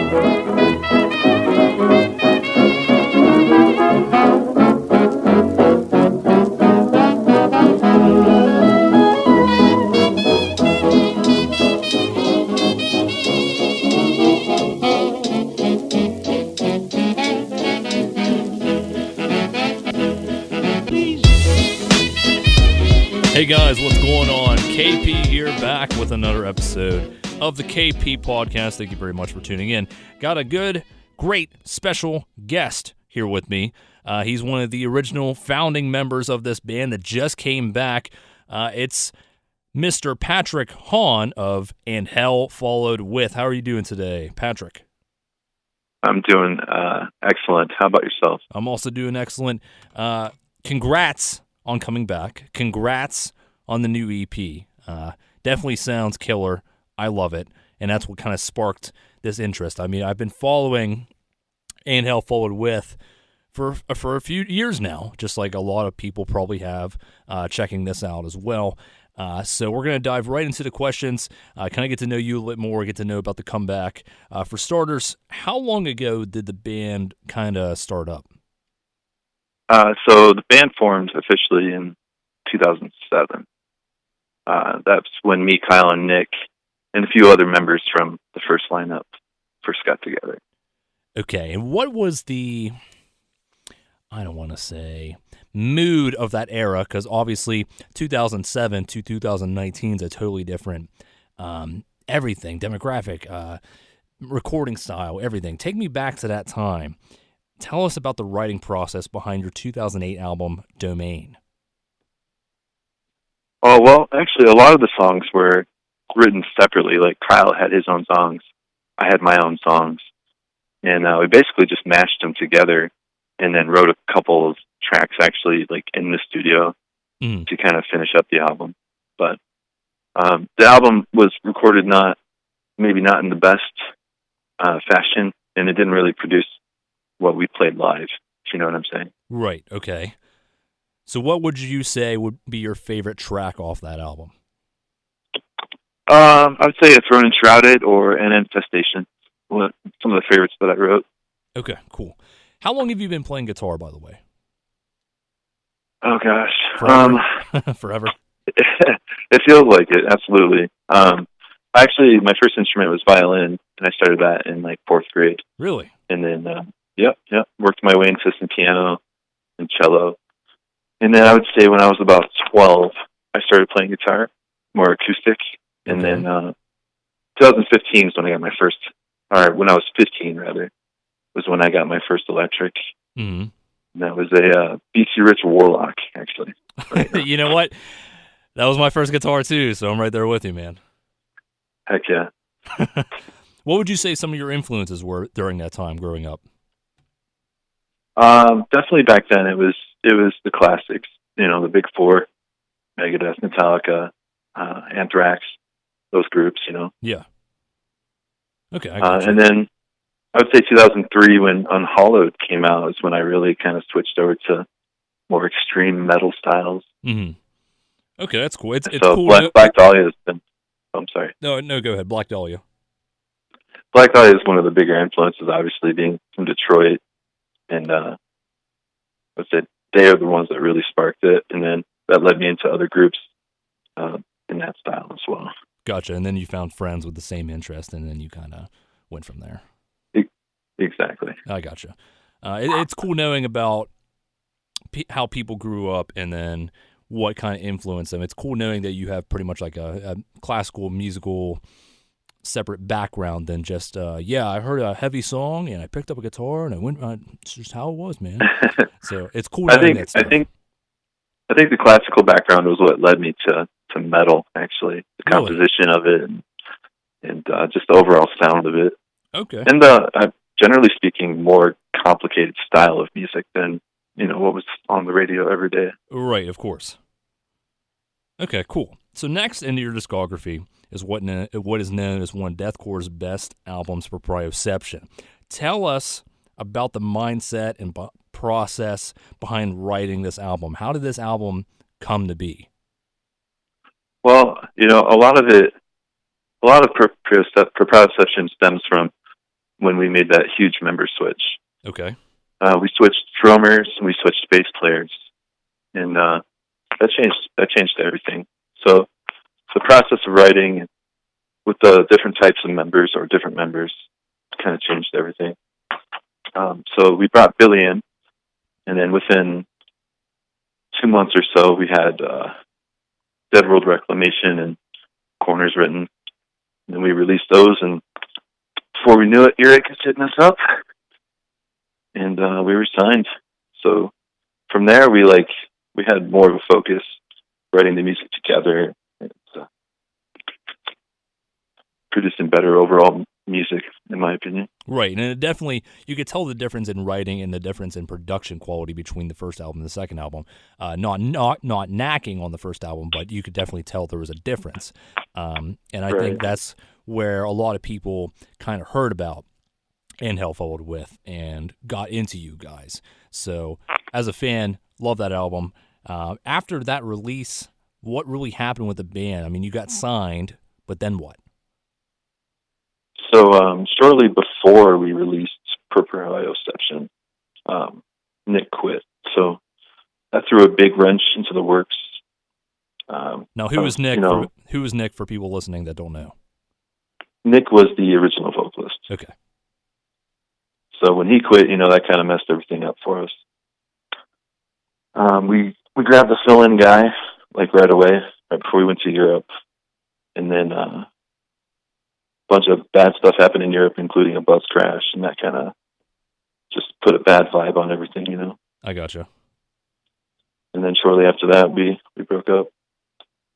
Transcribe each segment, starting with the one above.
Hey guys, what's going on? KP here, back with another episode of the KP Podcast. Thank you very much for tuning in. Got a good, great, special guest here with me. He's one of the original founding members of this band that just came back. It's Mr. Patrick Hahn of And Hell Followed With. How are you doing today, Patrick? I'm doing excellent. How about yourself? I'm also doing excellent. Congrats on coming back. Congrats on the new EP. Definitely sounds killer. I love it. And that's what kind of sparked this interest. I mean, I've been following And Hell Followed With for a few years now, just like a lot of people probably have, checking this out as well. So we're going to dive right into the questions, kind of get to know you a little bit more, get to know about the comeback. For starters, how long ago did the band kind of start up? So the band formed officially in 2007. That's when me, Kyle, and Nick, and a few other members from the first lineup first got together. Okay, and what was the, I don't want to say, mood of that era? Because obviously 2007 to 2019 is a totally different everything, demographic, recording style, everything. Take me back to that time. Tell us about the writing process behind your 2008 album, Domain. Oh, well, actually, a lot of the songs were written separately. Like, Kyle had his own songs. I had my own songs. And we basically just mashed them together and then wrote a couple of tracks, actually, like, in the studio to kind of finish up the album. But the album was recorded maybe not in the best fashion, and it didn't really produce what we played live, if you know what I'm saying. Right, okay. So what would you say would be your favorite track off that album? I would say A Throne Enshrouded or An Infestation. Some of the favorites that I wrote. Okay, cool. How long have you been playing guitar, by the way? Oh, gosh. Forever? Forever? It feels like it, absolutely. Actually, my first instrument was violin, and I started that in, like, 4th grade. Really? And then, worked my way into some piano and cello. And then I would say when I was about 12, I started playing guitar, more acoustic. And then 2015 is when I got my first, or when I was 15, rather, was when I got my first electric. Mm-hmm. And that was a BC Rich Warlock, actually. Right. You know what? That was my first guitar, too, so I'm right there with you, man. Heck yeah. What would you say some of your influences were during that time growing up? Definitely back then it was the classics, the big four, Megadeth, Metallica, Anthrax, those groups, Yeah. Okay. And then I would say 2003 when Unhollowed came out is when I really kind of switched over to more extreme metal styles. Mm-hmm. Okay, that's cool. It's so cool. Black Dahlia has been. Oh, I'm sorry. No, go ahead. Black Dahlia. Black Dahlia is one of the bigger influences, obviously, being from Detroit, and let's say they are the ones that really sparked it, and then that led me into other groups in that style as well. Gotcha. And then you found friends with the same interest, and then you kind of went from there. Exactly. I gotcha. It's cool knowing about how people grew up and then what kind of influenced them. It's cool knowing that you have pretty much like a classical musical separate background than just, I heard a heavy song and I picked up a guitar and I went, it's just how it was, man. So it's cool knowing that stuff. I think the classical background was what led me to metal, actually. The composition of it and just the overall sound of it. Okay. And generally speaking, more complicated style of music than, what was on the radio every day. Right, of course. Okay, cool. So next into your discography is what is known as one of deathcore's best albums, Proprioception. Tell us about the mindset and process behind writing this album. How did this album come to be? Well, a lot of proprioception stems from when we made that huge member switch. Okay. We switched drummers, and we switched bass players, and that changed everything. So the process of writing with the different types of members or different members kind of changed everything. So we brought Billy in, and then within 2 months or so, we had Dead World Reclamation and Corners written, and we released those. And before we knew it, Eric was hitting us up, and we were signed. So from there, we had more of a focus writing the music together, and producing better overall music, in my opinion. Right, and it definitely, you could tell the difference in writing and the difference in production quality between the first album and the second album. Not knacking on the first album, but you could definitely tell there was a difference. And I think that's where a lot of people kind of heard about and Hell Followed With and got into you guys. So as a fan, love that album. After that release, what really happened with the band? I mean, you got signed, but then what? So shortly before we released Proprioception, Nick quit. So that threw a big wrench into the works. Now, who was Nick? Who was Nick for people listening that don't know? Nick was the original vocalist. Okay. So when he quit, that kind of messed everything up for us. We grabbed the fill-in guy right away, right before we went to Europe, and then a bunch of bad stuff happened in Europe, including a bus crash, and that kind of just put a bad vibe on everything, I gotcha. And then shortly after that, we broke up.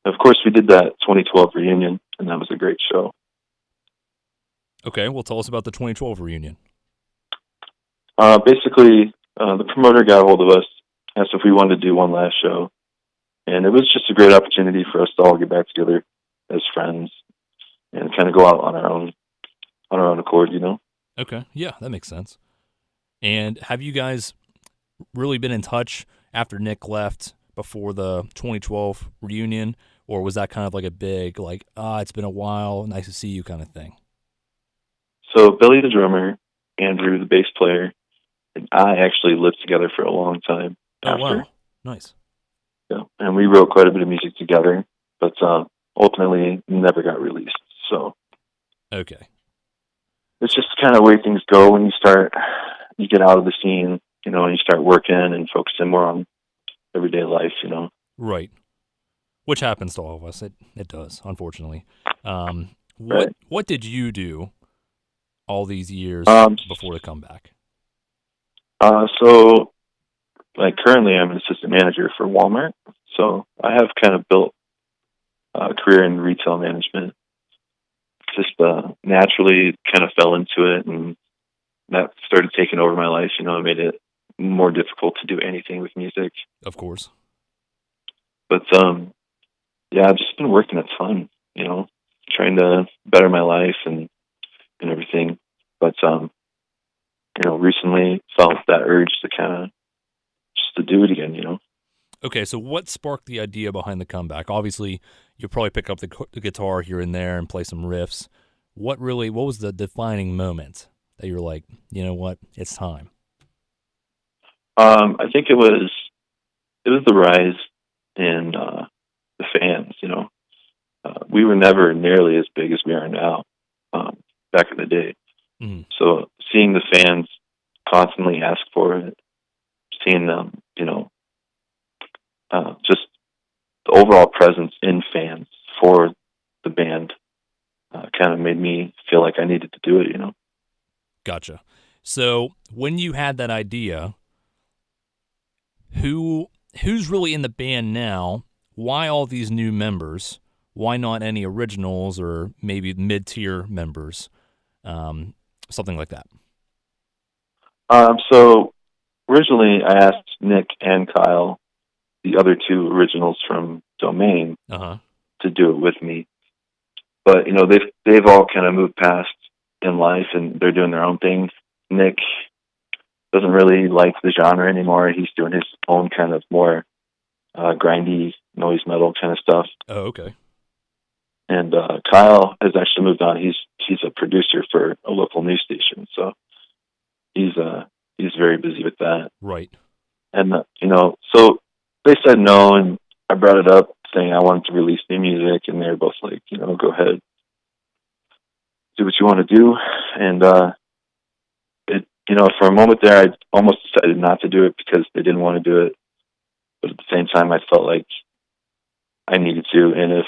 Of course, we did that 2012 reunion, and that was a great show. Okay, well, tell us about the 2012 reunion. Basically, the promoter got a hold of us, asked if we wanted to do one last show, and it was just a great opportunity for us to all get back together as friends and kind of go out on our own accord, Okay, yeah, that makes sense. And have you guys really been in touch after Nick left before the 2012 reunion, or was that kind of like a big, it's been a while, nice to see you kind of thing? So Billy the drummer, Andrew the bass player, and I actually lived together for a long time after. Oh, wow. Nice. Yeah, and we wrote quite a bit of music together, but ultimately never got released. So okay, it's just kind of the way things go when you get out of the scene, and you start working and focusing more on everyday life, Right. Which happens to all of us. It does, unfortunately. Right. What did you do all these years before the comeback? So currently I'm an assistant manager for Walmart. So I have kind of built a career in retail management. Just naturally kind of fell into it, and that started taking over my life. It made it more difficult to do anything with music. Of course. But yeah, I've just been working a ton, trying to better my life and everything. But recently felt that urge to kind of just to do it again, Okay, so what sparked the idea behind the comeback? Obviously, you'll probably pick up the guitar here and there and play some riffs. What was the defining moment that you were like, you know what, it's time? I think it was the rise in the fans. We were never nearly as big as we are now back in the day. Mm-hmm. So seeing the fans constantly ask for it, seeing them, just the overall presence in fans for the band kind of made me feel like I needed to do it, Gotcha. So when you had that idea, who's really in the band now? Why all these new members? Why not any originals or maybe mid-tier members? Something like that. So originally I asked Nick and Kyle, the other two originals from Domain, to do it with me. But, they've all kind of moved past in life and they're doing their own thing. Nick doesn't really like the genre anymore. He's doing his own kind of more grindy noise metal kind of stuff. Oh, okay. And Kyle has actually moved on. He's a producer for a local news station, so he's very busy with that. Right. And so they said no, and I brought it up saying I wanted to release new music, and they were both like, go ahead, do what you want to do. And it, for a moment there, I almost decided not to do it because they didn't want to do it, but at the same time, I felt like I needed to, and if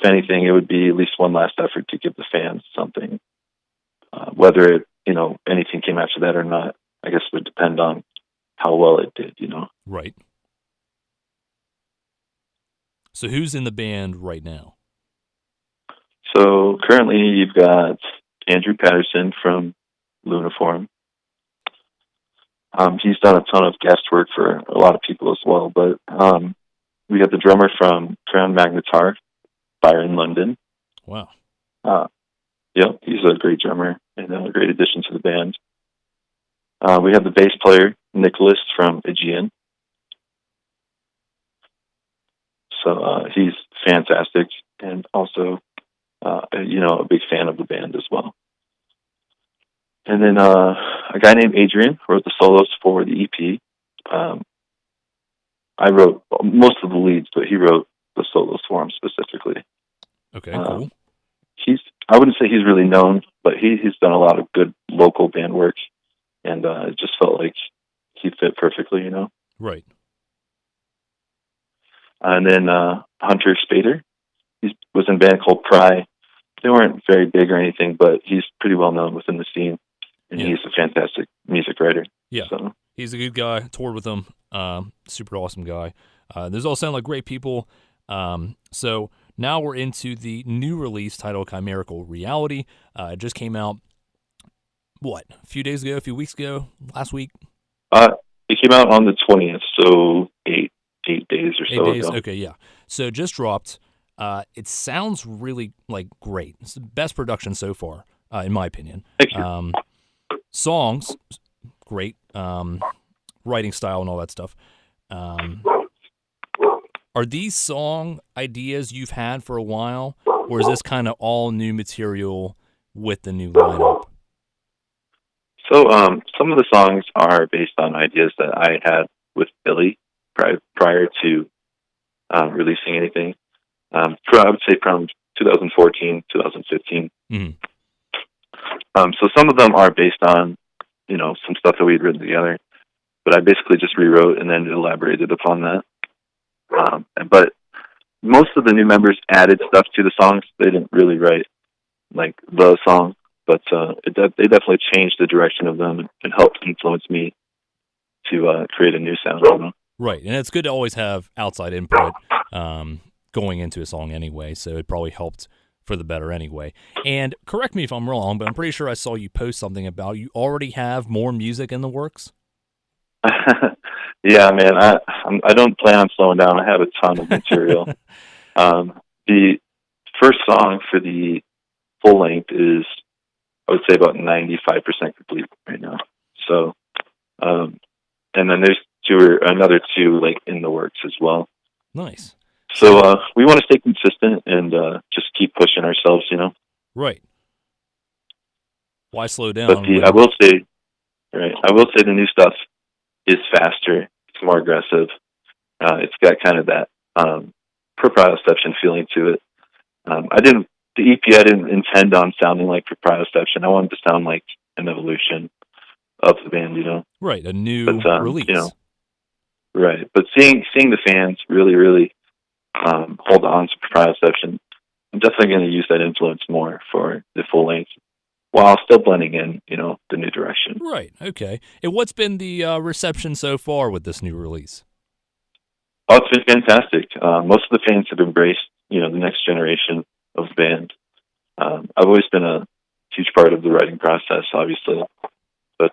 anything, it would be at least one last effort to give the fans something. Whether it, anything came after that or not, I guess would depend on how well it did, Right. So who's in the band right now? So currently you've got Andrew Patterson from Luniform. He's done a ton of guest work for a lot of people as well, but we have the drummer from Crown Magnetar, Byron London. Wow. Yep, he's a great drummer and a great addition to the band. We have the bass player, Nicholas from Aegean. So he's fantastic and also, a big fan of the band as well. And then a guy named Adrian wrote the solos for the EP. I wrote most of the leads, but he wrote the solos for him specifically. Okay, cool. I wouldn't say he's really known, but he's done a lot of good local band work, and it just felt like he fit perfectly, Right. And then Hunter Spader, he was in a band called Pry. They weren't very big or anything, but he's pretty well known within the scene, and he's a fantastic music writer. Yeah, so. He's a good guy. Toured with him. Super awesome guy. Those all sound like great people. So now we're into the new release titled Chimerical Reality. It just came out, a few weeks ago, last week? It came out on the 20th, so 8 days or so 8 days? ago. Okay, yeah. So just dropped. It sounds really, great. It's the best production so far, in my opinion. Thank you. Songs, great. Writing style and all that stuff. Are these song ideas you've had for a while, or is this kind of all new material with the new lineup? So some of the songs are based on ideas that I had with Billy prior to releasing anything. I would say from 2014, 2015. Mm-hmm. So some of them are based on, some stuff that we had written together, but I basically just rewrote and then elaborated upon that. But most of the new members added stuff to the songs. They didn't really write the song, but they definitely changed the direction of them and helped influence me to create a new sound. Right, and it's good to always have outside input going into a song anyway, so it probably helped for the better anyway. And correct me if I'm wrong, but I'm pretty sure I saw you post something about you already have more music in the works. Yeah, man, I don't plan on slowing down. I have a ton of material. The first song for the full length is, I would say, about 95% complete right now. So, and then there's another two in the works as well. Nice. So we want to stay consistent and just keep pushing ourselves, Right. Why slow down? But I will say the new stuff is faster. It's more aggressive. It's got kind of that proprioception feeling to it. The EP, I didn't intend on sounding like proprioception. I wanted to sound like an evolution of the band, Right, a new release. Right, but seeing the fans really, really hold on to proprioception, I'm definitely going to use that influence more for the full length, while still blending in, the new direction. Right, okay. And what's been the reception so far with this new release? Oh, it's been fantastic. Most of the fans have embraced, the next generation of the band. I've always been a huge part of the writing process, obviously, but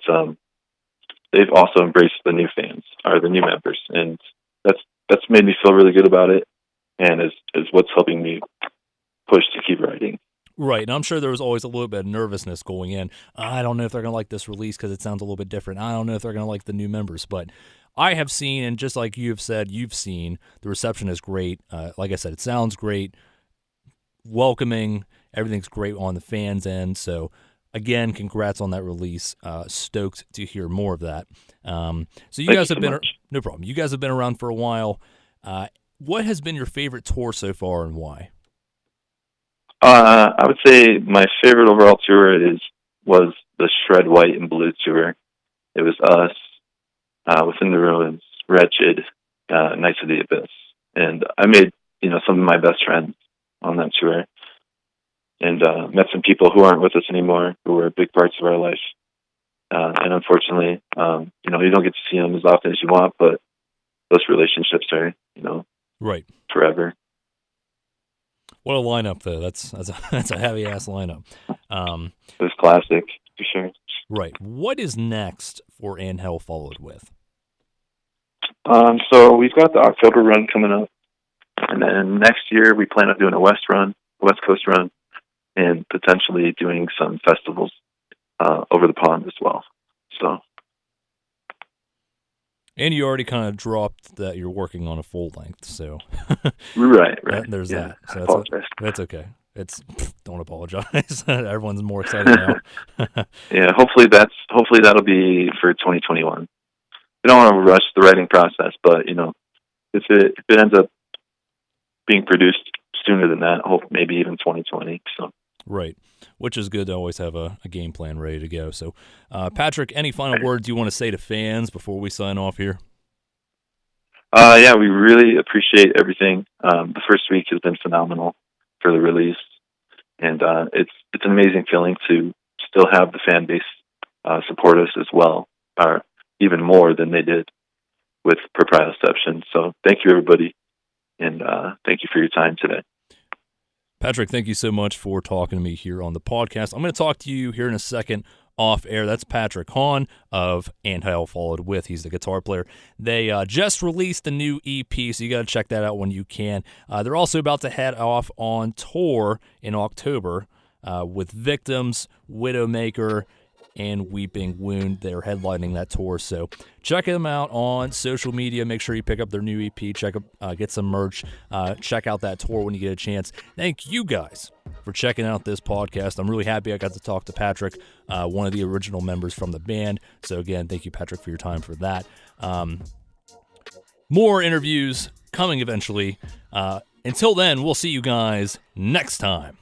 they've also embraced the new fans, or the new members, and that's made me feel really good about it, and is what's helping me push to keep writing. Right, and I'm sure there was always a little bit of nervousness going in. I don't know if they're going to like this release because it sounds a little bit different. I don't know if they're going to like the new members, but I have seen, and just like you have said, you've seen, the reception is great. Like I said, it sounds great. welcoming. Everything's great on the fans' end. So, again, congrats on that release. Stoked to hear more of that. So you guys have been no problem. You guys have been around for a while. What has been your favorite tour so far, and why? I would say my favorite overall tour was the Shred White and Blue tour. It was us, Within the Ruins, Wretched, Knights of the Abyss, and I made some of my best friends on that tour, and met some people who aren't with us anymore, who were big parts of our life. And unfortunately, you don't get to see them as often as you want, but those relationships are, right, forever. What a lineup, though. That's a heavy ass lineup. It was classic, for sure. Right. What is next for And Hell Followed With? So we've got the October run coming up, and then next year we plan on doing a West Coast run, and potentially doing some festivals over the pond as well. So. And you already kind of dropped that you're working on a full length, so right. There's yeah, that. So I apologize. That's okay. Don't apologize. Everyone's more excited now. Yeah, hopefully that'll be for 2021. We don't want to rush the writing process, but if it ends up being produced sooner than that, hope maybe even 2020. So. Right, which is good to always have a game plan ready to go. So, Patrick, any final words you want to say to fans before we sign off here? Yeah, we really appreciate everything. The first week has been phenomenal for the release, and it's an amazing feeling to still have the fan base support us as well, or even more than they did with Proprioception. So thank you, everybody, and thank you for your time today. Patrick, thank you so much for talking to me here on the podcast. I'm going to talk to you here in a second off air. That's Patrick Hahn of And Hell Followed With. He's the guitar player. They just released a new EP, so you got to check that out when you can. They're also about to head off on tour in October with Victims, Widowmaker, and Weeping Wound. They're headlining that tour, so check them out on social media. Make sure you pick up their new EP, get some merch, check out that tour when you get a chance. Thank you guys for checking out this podcast. I'm really happy I got to talk to Patrick, one of the original members from the band. So again, thank you, Patrick, for your time for that. More interviews coming eventually. Until then, we'll see you guys next time.